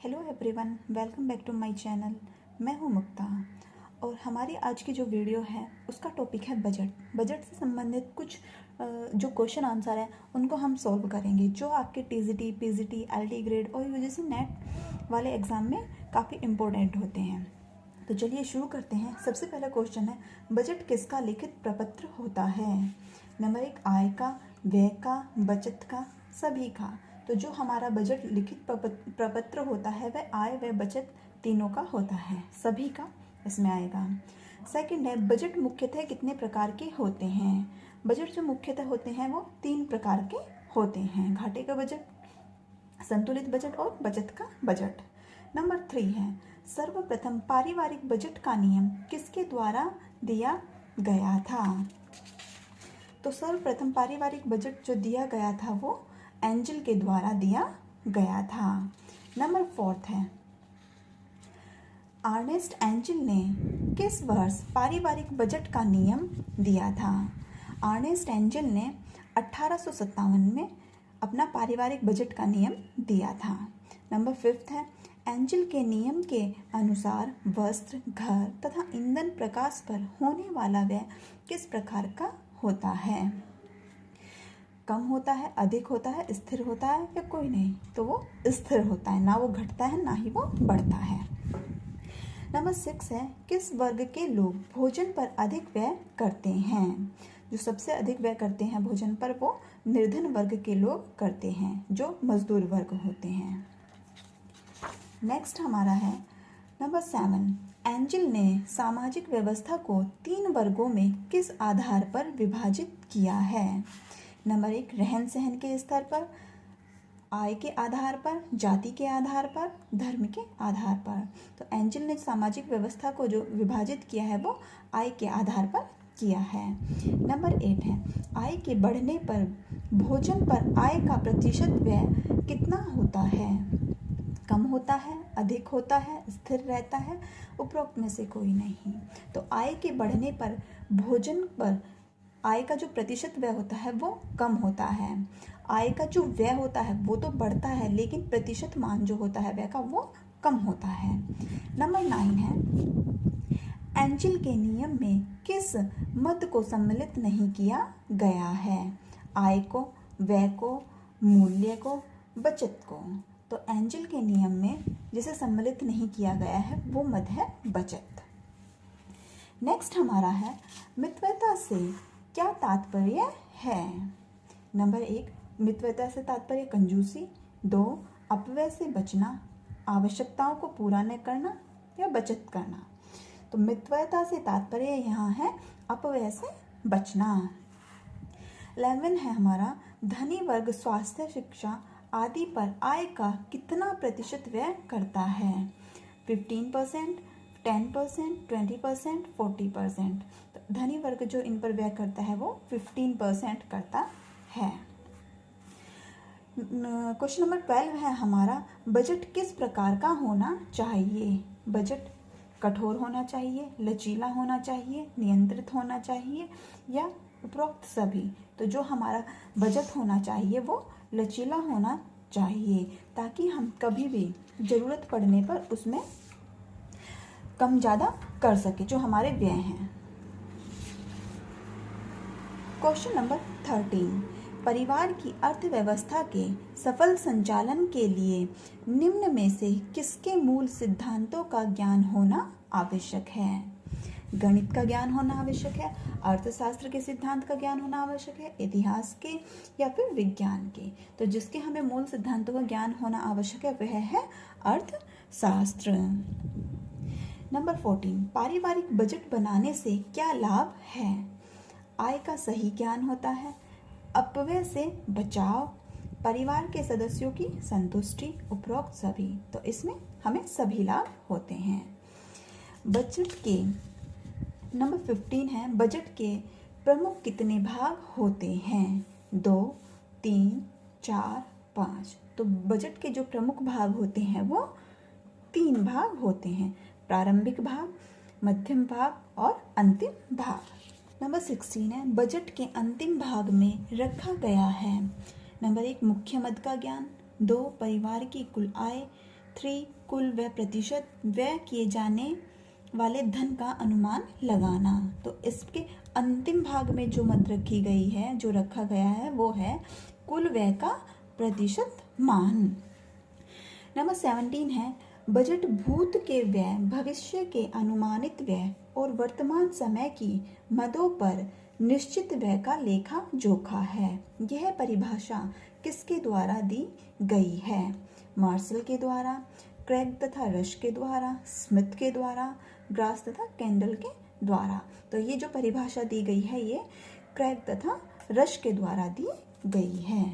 Hello everyone, welcome back to my channel. मैं हूं मुक्ता और हमारी आज की जो वीडियो है उसका टॉपिक है बजट से संबंधित कुछ जो क्वेश्चन आंसर है उनको हम सॉल्व करेंगे, जो आपके टीजीटी, पीजीटी, एलटी ग्रेड और यूजीसी नेट वाले एग्ज़ाम में काफ़ी इम्पोर्टेंट होते हैं। तो चलिए शुरू करते हैं। सबसे पहला क्वेश्चन है, बजट किसका लिखित प्रपत्र होता है? नंबर 1, आय का, व्यय का, बचत का, सभी का। तो जो हमारा बजट लिखित प्रपत्र होता है वह आय व बचत तीनों का होता है, सभी का इसमें आएगा। सेकंड है, बजट मुख्यतः कितने प्रकार के होते हैं? बजट जो मुख्यतः होते हैं वो 3 प्रकार के होते हैं, घाटे का बजट, संतुलित बजट और बचत का बजट। नंबर 3 है, सर्वप्रथम पारिवारिक बजट का नियम किसके द्वारा दिया गया था? तो सर्वप्रथम पारिवारिक बजट जो दिया गया था वो एंजल के द्वारा दिया गया था। नंबर 4 है, अर्नेस्ट एंजल ने किस वर्ष पारिवारिक बजट का नियम दिया था? अर्नेस्ट एंजल ने 1857 में अपना पारिवारिक बजट का नियम दिया था। नंबर 5 है, एंजल के नियम के अनुसार वस्त्र, घर तथा ईंधन प्रकाश पर होने वाला व्यय किस प्रकार का होता है? कम होता है, अधिक होता है, स्थिर होता है या कोई नहीं? तो वो स्थिर होता है, ना वो घटता है ना ही वो बढ़ता है। नंबर 6 है, किस वर्ग के लोग भोजन पर अधिक व्यय करते हैं? जो सबसे अधिक व्यय करते हैं भोजन पर वो निर्धन वर्ग के लोग करते हैं, जो मजदूर वर्ग होते हैं। नेक्स्ट हमारा है नंबर 7, एंजल ने सामाजिक व्यवस्था को 3 वर्गों में किस आधार पर विभाजित किया है? नंबर 1, रहन सहन के स्तर पर, आय के आधार पर, जाति के आधार पर, धर्म के आधार पर। तो एंजल ने सामाजिक व्यवस्था को जो विभाजित किया है वो आय के आधार पर किया है। नंबर 8 है, आय के बढ़ने पर भोजन पर आय का प्रतिशत व्यय कितना होता है? कम होता है, अधिक होता है, स्थिर रहता है, उपरोक्त में से कोई नहीं। तो आय के बढ़ने पर भोजन पर आय का जो प्रतिशत व्यय होता है वो कम होता है। आय का जो व्यय होता है वो तो बढ़ता है, लेकिन प्रतिशत मान जो होता है व्यय का वो कम होता है। नंबर 9 है, एंजल के नियम में किस मद को सम्मिलित नहीं किया गया है? आय को, व्यय को, मूल्य को, बचत को। तो एंजल के नियम में जिसे सम्मिलित नहीं किया गया है वो मद है बचत। नेक्स्ट हमारा है, मितव्ययता से क्या तात्पर्य है? नंबर 1, मितव्ययता से तात्पर्य कंजूसी। 2, अपव्यय से बचना, आवश्यकताओं को पूरा न करना या बचत करना। तो मितव्ययता से तात्पर्य यहाँ है अपव्यय से बचना। 11 है हमारा, धनी वर्ग स्वास्थ्य, शिक्षा आदि पर आय का कितना प्रतिशत व्यय करता है? 15%, 10%, 20%, 40%। तो धनी वर्ग जो इन पर व्यय करता है वो 15% करता है। क्वेश्चन नंबर 12 है हमारा, बजट किस प्रकार का होना चाहिए? बजट कठोर होना चाहिए, लचीला होना चाहिए, नियंत्रित होना चाहिए या उपरोक्त सभी? तो जो हमारा बजट होना चाहिए वो लचीला होना चाहिए, ताकि हम कभी भी ज़रूरत पड़ने पर उसमें कम ज़्यादा कर सके जो हमारे व्यय हैं। क्वेश्चन नंबर 13, परिवार की अर्थव्यवस्था के सफल संचालन के लिए निम्न में से किसके मूल सिद्धांतों का ज्ञान होना आवश्यक है? गणित का ज्ञान होना आवश्यक है, अर्थशास्त्र के सिद्धांत का ज्ञान होना आवश्यक है, इतिहास के या फिर विज्ञान के। तो जिसके हमें मूल सिद्धांतों का ज्ञान होना आवश्यक है वह है अर्थशास्त्र। नंबर 14, पारिवारिक बजट बनाने से क्या लाभ है? आय का सही ज्ञान होता है, अपव्यय से बचाव, परिवार के सदस्यों की संतुष्टि, उपरोक्त सभी। तो इसमें हमें सभी लाभ होते हैं। बजट के नंबर 15 है, बजट के प्रमुख कितने भाग होते हैं? 2, 3, 4, 5। तो बजट के जो प्रमुख भाग होते हैं वो 3 भाग होते हैं, प्रारंभिक भाग, मध्यम भाग और अंतिम भाग। नंबर 16 है, बजट के अंतिम भाग में रखा गया है। नंबर 1, मुख्य मद का ज्ञान। 2, परिवार की कुल आय। 3 कुल व प्रतिशत व्यय किए जाने वाले धन का अनुमान लगाना। तो इसके अंतिम भाग में जो मत रखी गई है, जो रखा गया है, वो है कुल व्यय का प्रतिशत मान। नंबर 17 है बजट भूत के व्यय, भविष्य के अनुमानित व्यय और वर्तमान समय की मदों पर निश्चित व्यय का लेखा जोखा है। यह परिभाषा किसके द्वारा दी गई है? मार्शल के द्वारा, क्रेग तथा रश के द्वारा, स्मिथ के द्वारा, ग्रास तथा कैंडल के द्वारा। तो ये जो परिभाषा दी गई है ये क्रेग तथा रश के द्वारा दी गई है।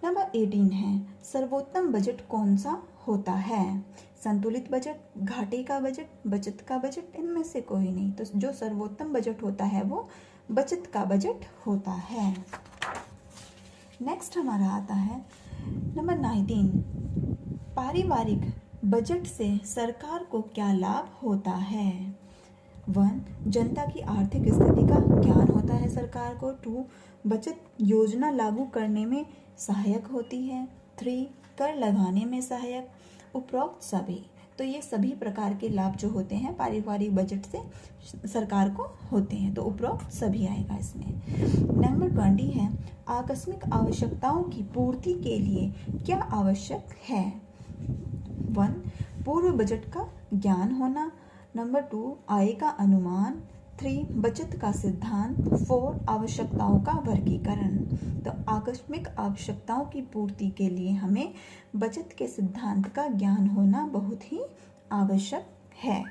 नंबर 18 है सर्वोत्तम बजट कौन सा होता है? संतुलित बजट, घाटे का बजट, बचत का बजट, इनमें से कोई नहीं। तो जो सर्वोत्तम बजट होता है वो बचत का बजट होता है। नेक्स्ट हमारा आता है नंबर 19, पारिवारिक बजट से सरकार को क्या लाभ होता है? 1, जनता की आर्थिक स्थिति का ज्ञान होता है सरकार को। 2, बचत योजना लागू करने में सहायक होती है। 3, कर लगाने में सहायक। उपरोक्त सभी, तो ये सभी प्रकार के लाभ जो होते हैं पारिवारिक बजट से सरकार को होते हैं। तो उपरोक्त सभी आएगा इसमें। नंबर 20 है आकस्मिक आवश्यकताओं की पूर्ति के लिए क्या आवश्यक है? 1, पूर्व बजट का ज्ञान होना। नंबर 2, आय का अनुमान। 3, बचत का सिद्धांत। 4, आवश्यकताओं का वर्गीकरण। तो आकस्मिक आवश्यकताओं की पूर्ति के लिए हमें बचत के सिद्धांत का ज्ञान होना बहुत ही आवश्यक है।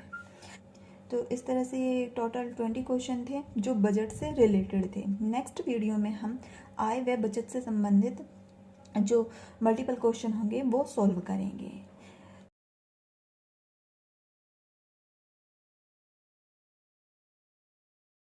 तो इस तरह से ये टोटल 20 क्वेश्चन थे जो बजट से रिलेटेड थे। नेक्स्ट वीडियो में हम आय व बचत से संबंधित जो मल्टीपल क्वेश्चन होंगे वो सॉल्व करेंगे।